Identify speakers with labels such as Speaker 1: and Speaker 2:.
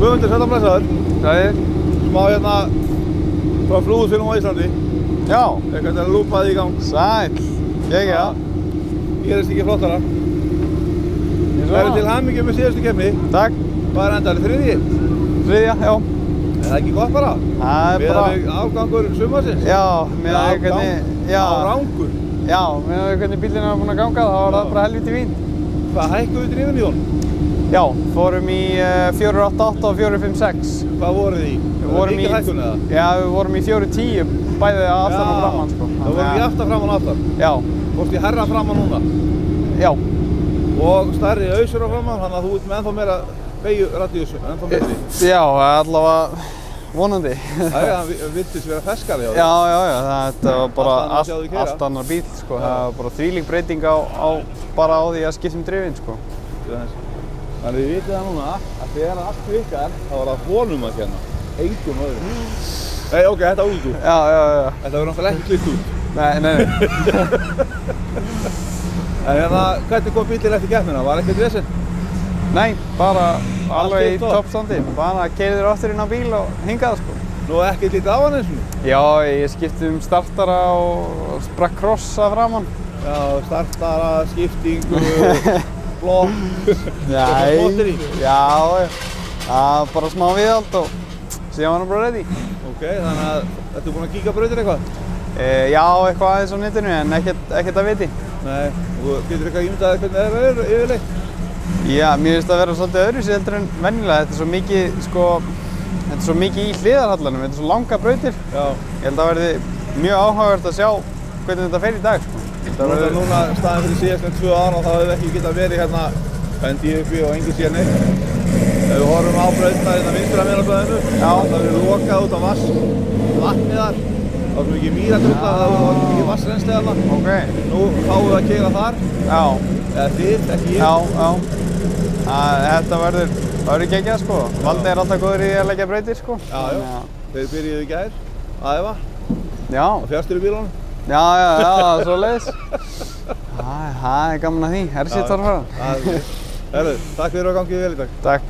Speaker 1: Guðmundur, sæll og blessaður.
Speaker 2: Sælir.
Speaker 1: Smá hérna frá flugvélum á Íslandi.
Speaker 2: Já.
Speaker 1: Eitthvað að lúpaði í gang.
Speaker 2: Sæll. Gegja.
Speaker 1: Gerist ekki flottara. Það er til hamingju með síðustu keppni.
Speaker 2: Takk.
Speaker 1: Hvað er endaður? Þriðji?
Speaker 2: Þriðja, já.
Speaker 1: Er það ekki gott bara?
Speaker 2: Það er bara...
Speaker 1: Með afgangur sumarsins?
Speaker 2: Já, með hvernig... Já.
Speaker 1: Árangur?
Speaker 2: Já, með hvernig bílinn var búinn að ganga, þá var það bara helviti fínt.
Speaker 1: Hvað, hækkuðu drifin í honum?
Speaker 2: Já, fórum í 488 og 456.
Speaker 1: Hvað voruð þið í?
Speaker 2: Við vorum í...
Speaker 1: hækkun eða?
Speaker 2: Já, við vorum í 410, bæði aftan og framan, sko.
Speaker 1: Það vorum í aftan, framan og aftan?
Speaker 2: Já.
Speaker 1: Fórst í herra framan núna?
Speaker 2: Já.
Speaker 1: Og stærri ausur á framan, þannig að þú ert með ennþá meira beygju radíusu, ennþá betri.
Speaker 2: Já, allavega vonandi.
Speaker 1: Það virtist vera ferskari á því.
Speaker 2: Já, þetta var bara
Speaker 1: allt
Speaker 2: annar bíl, sko. Það var bara þvílík breyting bara á því að skipta drifin, sko.
Speaker 1: Þannig við vitið það núna að þegar allt virkar, þá var það honum að kenna, engum öðrum. Nei, ok, þetta út úr.
Speaker 2: Já.
Speaker 1: Þetta verður náttúrulega ekki klitt út.
Speaker 2: Nei.
Speaker 1: En hérna, hvernig kom bílinn eftir keppnina? Var ekkert vesen?
Speaker 2: Nei, bara alveg í toppstandi. Bara keyrðir aftur inn á bíl og hingað, sko.
Speaker 1: Nú ekkert lítið á hann eins og?
Speaker 2: Já, ég skipti startara og sprakk krossa framan.
Speaker 1: Já, startara, skiptingu, blokk,
Speaker 2: Nei, já, það var bara smá viðhald og síðan var hann bara ready.
Speaker 1: Ok, þannig að ertu búinn að kíka brautir eitthvað?
Speaker 2: Já, eitthvað aðeins á netinu en ekkert að viti.
Speaker 1: Nei, og getur eitthvað ímyndaðið hvernig það er yfirleitt?
Speaker 2: Já, mér finnst það að vera svolítið öðruvísi heldur en venjulega. Þetta er svo mikið í hliðarhallanum, þetta er svo langa brautir.
Speaker 1: Já.
Speaker 2: Ég held að það verði mjög áhugavert að sjá hvernig þetta fer í dag, sko.
Speaker 1: Núna staðinn fyrir síðast með 2 ára og það hefði ekki getað verið hérna bendi uppi og engin síðan neitt. Ef við horfum á brautina hérna vinstra megin á blaðinu, það verður lokað út á vatnið þar. Það var svo mikið mýradrulla, það var mikið vatnsrennsli þarna.
Speaker 2: Ok.
Speaker 1: Nú fáum við að keyra þar.
Speaker 2: Já.
Speaker 1: Eða þið, ekki ég.
Speaker 2: Já. Þetta verður geggjað, sko. Valdi er alltaf góður í að leggja brautir, sko.
Speaker 1: Já. Þeir byrjuðu í gær að æfa.
Speaker 2: Já.
Speaker 1: Á fjárstýrubílunum.
Speaker 2: Já, svoleiðis. Það er gaman að því. Hersitt var að fara.
Speaker 1: Herru, takk fyrir að gangið vel í dag.
Speaker 2: Takk.